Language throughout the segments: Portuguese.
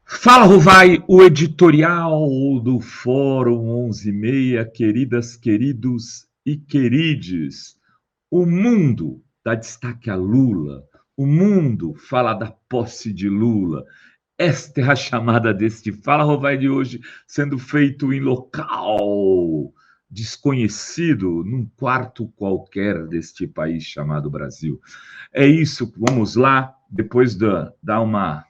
Fala, Rovai, o editorial do Fórum 11:30, queridas, queridos e querides. O mundo dá destaque a Lula, o mundo fala da posse de Lula. Esta é a chamada deste Fala, Rovai de hoje, sendo feito em local desconhecido, num quarto qualquer deste país chamado Brasil. É isso, vamos lá, depois dar uma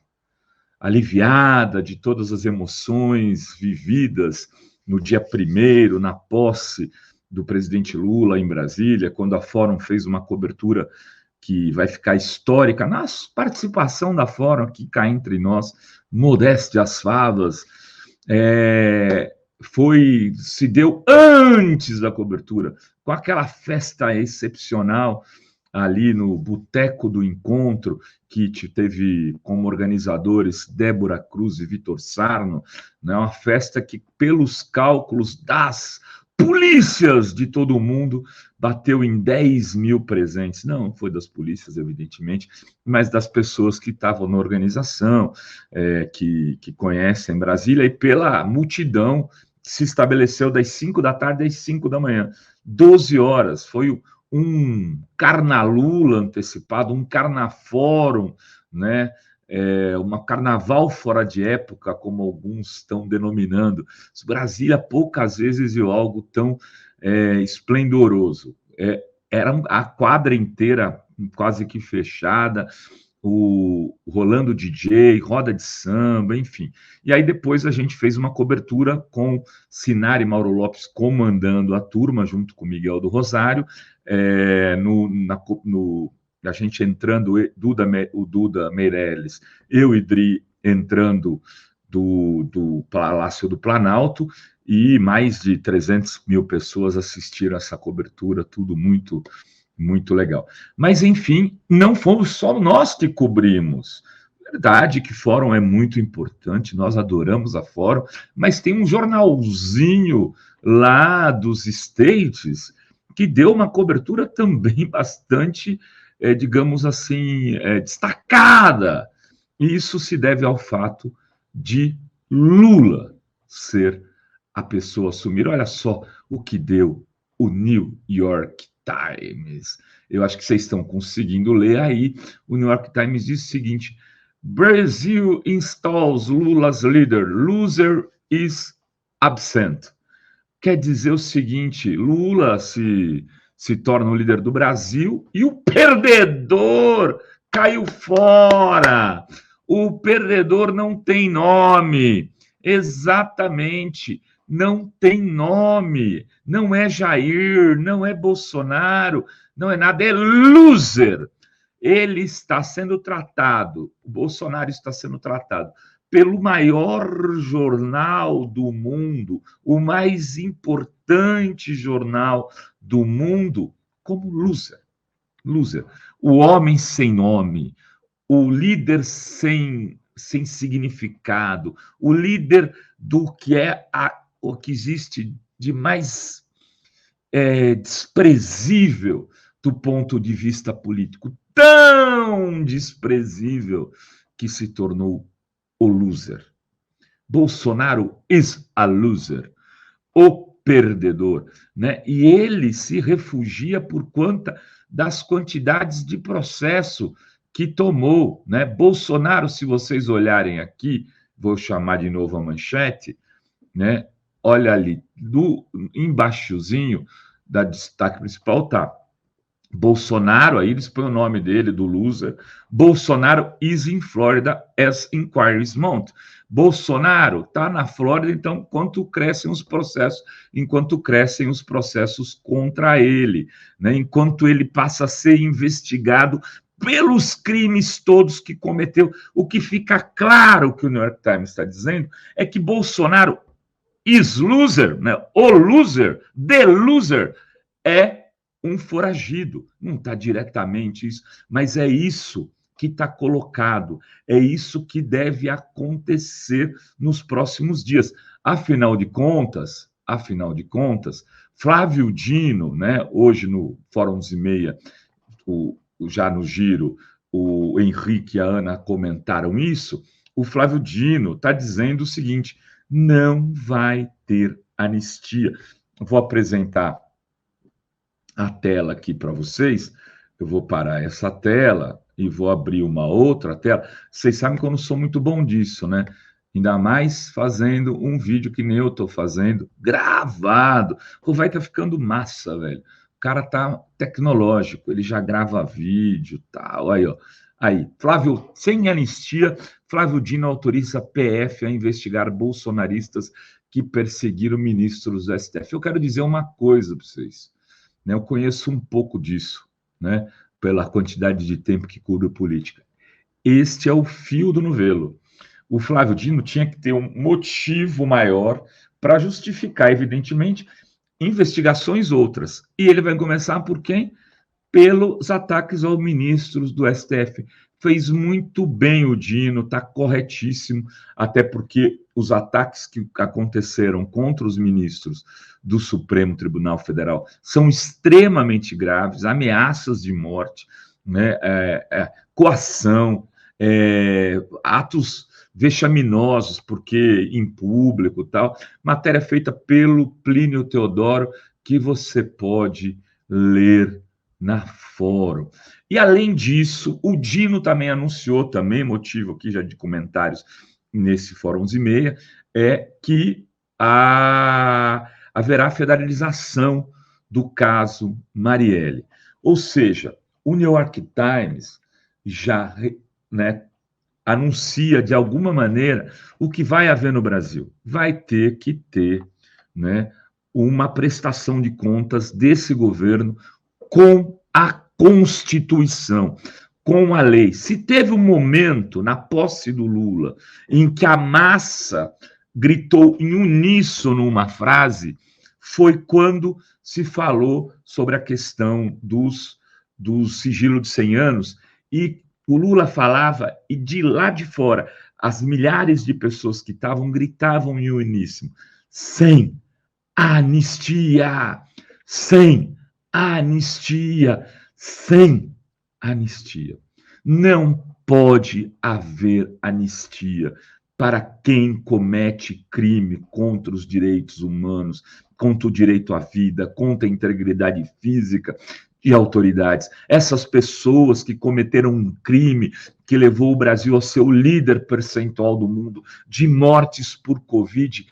aliviada de todas as emoções vividas no dia 1º, na posse do presidente Lula em Brasília, quando a Fórum fez uma cobertura que vai ficar histórica, na participação da Fórum, aqui cá entre nós, modéstia às favas, se deu antes da cobertura, com aquela festa excepcional ali no Boteco do Encontro, que teve como organizadores Débora Cruz e Vitor Sarno, né, uma festa que, pelos cálculos das polícias de todo o mundo, bateu em 10 mil presentes. Não foi das polícias, evidentemente, mas das pessoas que estavam na organização, que conhecem Brasília, e pela multidão que se estabeleceu das 5 da tarde às 5 da manhã. 12 horas, foi um carnalula antecipado, um carnafórum, né? Uma carnaval fora de época, como alguns estão denominando. Brasília poucas vezes viu algo tão esplendoroso. Era a quadra inteira quase que fechada, rolando DJ, roda de samba, enfim. E aí depois a gente fez uma cobertura com Sinara e Mauro Lopes comandando a turma, junto com Miguel do Rosário, a gente entrando, o Duda Meirelles, eu e Dri entrando do Palácio do Planalto, e mais de 300 mil pessoas assistiram essa cobertura, tudo muito, muito legal. Mas, enfim, não fomos só nós que cobrimos. Verdade que Fórum é muito importante, nós adoramos a Fórum, mas tem um jornalzinho lá dos States que deu uma cobertura também bastante, digamos assim, destacada. E isso se deve ao fato de Lula ser a pessoa assumir. Olha só o que deu o New York Times. Eu acho que vocês estão conseguindo ler aí. O New York Times diz o seguinte: Brazil installs Lula's leader. Loser is absent. Quer dizer o seguinte: Lula se torna o líder do Brasil e o perdedor caiu fora. O perdedor não tem nome. Exatamente, não tem nome. Não é Jair, não é Bolsonaro, não é nada, é loser. Ele está sendo tratado, o Bolsonaro está sendo tratado pelo maior jornal do mundo, o mais importante jornal do mundo, como loser. Loser. O homem sem nome, o líder sem significado, o líder do que o que existe de mais desprezível do ponto de vista político, tão desprezível que se tornou o loser. Bolsonaro is a loser, o perdedor, né? E ele se refugia por conta das quantidades de processo que tomou, né? Bolsonaro, se vocês olharem aqui, vou chamar de novo a manchete, né? Olha ali, embaixozinho da destaque principal tá Bolsonaro, aí eles põem o nome dele, do loser. Bolsonaro is in Florida as inquiries mount. Bolsonaro está na Flórida, então, enquanto crescem os processos contra ele, né? Enquanto ele passa a ser investigado pelos crimes todos que cometeu. O que fica claro que o New York Times está dizendo é que Bolsonaro is loser, né? O loser, the loser, é um foragido. Não está diretamente isso, mas é isso que está colocado, é isso que deve acontecer nos próximos dias. Afinal de contas, Flávio Dino, né, hoje no Fórum 11:30, já no Giro, o Henrique e a Ana comentaram isso, o Flávio Dino está dizendo o seguinte: não vai ter anistia. Vou apresentar a tela aqui para vocês. Eu vou parar essa tela e vou abrir uma outra tela. Vocês sabem que eu não sou muito bom disso, né? Ainda mais fazendo um vídeo que nem eu estou fazendo, gravado. O vai tá ficando massa, velho. O cara tá tecnológico, ele já grava vídeo, tal. Aí, ó. Aí, Flávio, sem anistia, Flávio Dino autoriza PF a investigar bolsonaristas que perseguiram ministros do STF. Eu quero dizer uma coisa para vocês, né? Eu conheço um pouco disso, né? Pela quantidade de tempo que cubro política. Este é o fio do novelo. O Flávio Dino tinha que ter um motivo maior para justificar, evidentemente, investigações outras. E ele vai começar por quem? Pelos ataques aos ministros do STF. Fez muito bem o Dino, está corretíssimo, até porque os ataques que aconteceram contra os ministros do Supremo Tribunal Federal são extremamente graves, ameaças de morte, né, coação, atos vexaminosos, porque em público tal, matéria feita pelo Plínio Teodoro, que você pode ler na Fórum. E, além disso, o Dino também anunciou, também motivo aqui já de comentários nesse Fórum 11:30, é que haverá federalização do caso Marielle. Ou seja, o New York Times já, né, anuncia, de alguma maneira, o que vai haver no Brasil. Vai ter que ter, né, uma prestação de contas desse governo com a Constituição, com a lei. Se teve um momento na posse do Lula em que a massa gritou em uníssono uma frase, foi quando se falou sobre a questão do sigilo de 100 anos, e o Lula falava, e de lá de fora, as milhares de pessoas que estavam gritavam em uníssono: sem anistia, sem anistia, sem anistia. Não pode haver anistia para quem comete crime contra os direitos humanos, contra o direito à vida, contra a integridade física e autoridades. Essas pessoas que cometeram um crime que levou o Brasil a ser o líder percentual do mundo de mortes por Covid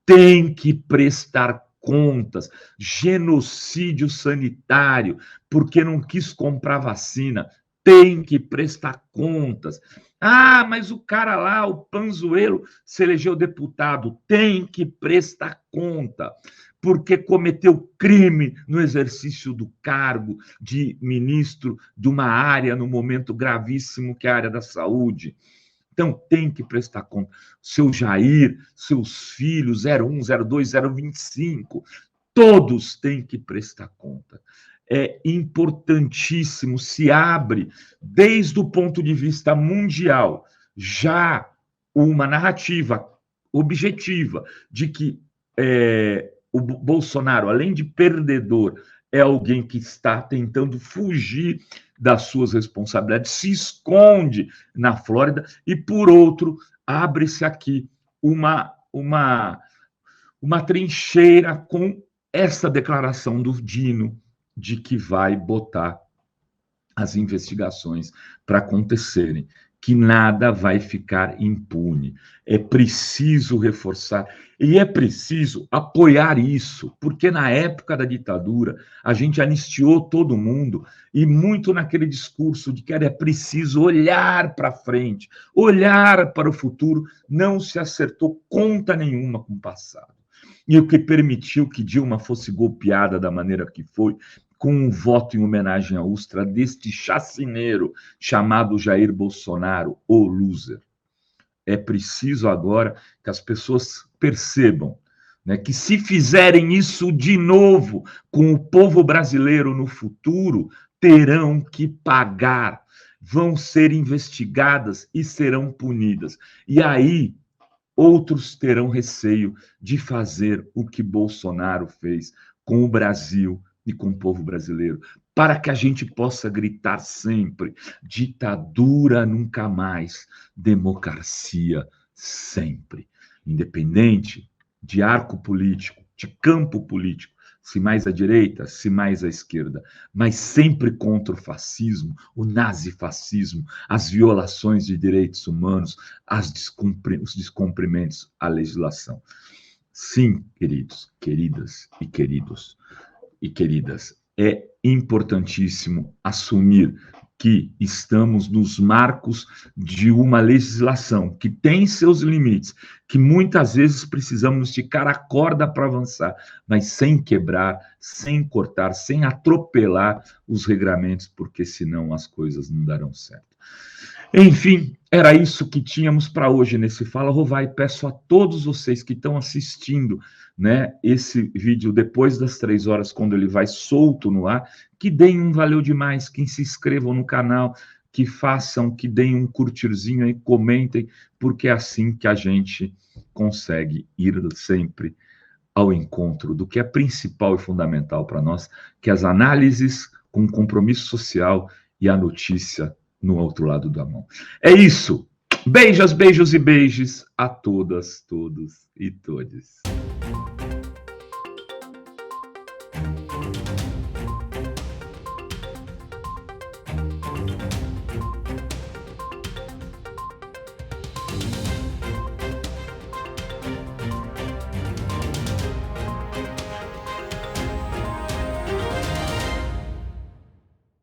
têm que prestar contas. Genocídio sanitário, porque não quis comprar vacina, tem que prestar contas. Ah, mas o cara lá, o Panzuelo, se elegeu deputado, tem que prestar conta, porque cometeu crime no exercício do cargo de ministro de uma área no momento gravíssimo que é a área da saúde. Então, tem que prestar conta. Seu Jair, seus filhos, 01, 02, 025, todos têm que prestar conta. É importantíssimo, se abre, desde o ponto de vista mundial, já uma narrativa objetiva de que o Bolsonaro, além de perdedor, é alguém que está tentando fugir das suas responsabilidades, se esconde na Flórida, e, por outro, abre-se aqui uma trincheira com essa declaração do Dino de que vai botar as investigações para acontecerem, que nada vai ficar impune. É preciso reforçar e é preciso apoiar isso, porque na época da ditadura a gente anistiou todo mundo, e muito naquele discurso de que era preciso olhar para frente, olhar para o futuro, não se acertou conta nenhuma com o passado. E o que permitiu que Dilma fosse golpeada da maneira que foi, com um voto em homenagem à Ustra deste chacineiro chamado Jair Bolsonaro, o loser. É preciso agora que as pessoas percebam, né, que se fizerem isso de novo com o povo brasileiro no futuro, terão que pagar, vão ser investigadas e serão punidas. E aí outros terão receio de fazer o que Bolsonaro fez com o Brasil e com o povo brasileiro. para que a gente possa gritar sempre: ditadura nunca mais, democracia sempre. Independente de arco político, de campo político, se mais à direita, se mais à esquerda, mas sempre contra o fascismo, o nazifascismo, as violações de direitos humanos, os descumprimentos à legislação. Sim, queridos, queridas e queridos e queridas, é importantíssimo assumir que estamos nos marcos de uma legislação que tem seus limites, que muitas vezes precisamos esticar a corda para avançar, mas sem quebrar, sem cortar, sem atropelar os regramentos, porque senão as coisas não darão certo. Enfim, era isso que tínhamos para hoje nesse Fala Rovai. Peço a todos vocês que estão assistindo, né, esse vídeo depois das 3 horas, quando ele vai solto no ar, que deem um valeu demais, que se inscrevam no canal, que façam, que deem um curtirzinho aí, comentem, porque é assim que a gente consegue ir sempre ao encontro do que é principal e fundamental para nós, que é as análises com compromisso social e a notícia no outro lado da mão. É isso. Beijos, beijos e beijos a todas, todos e todes.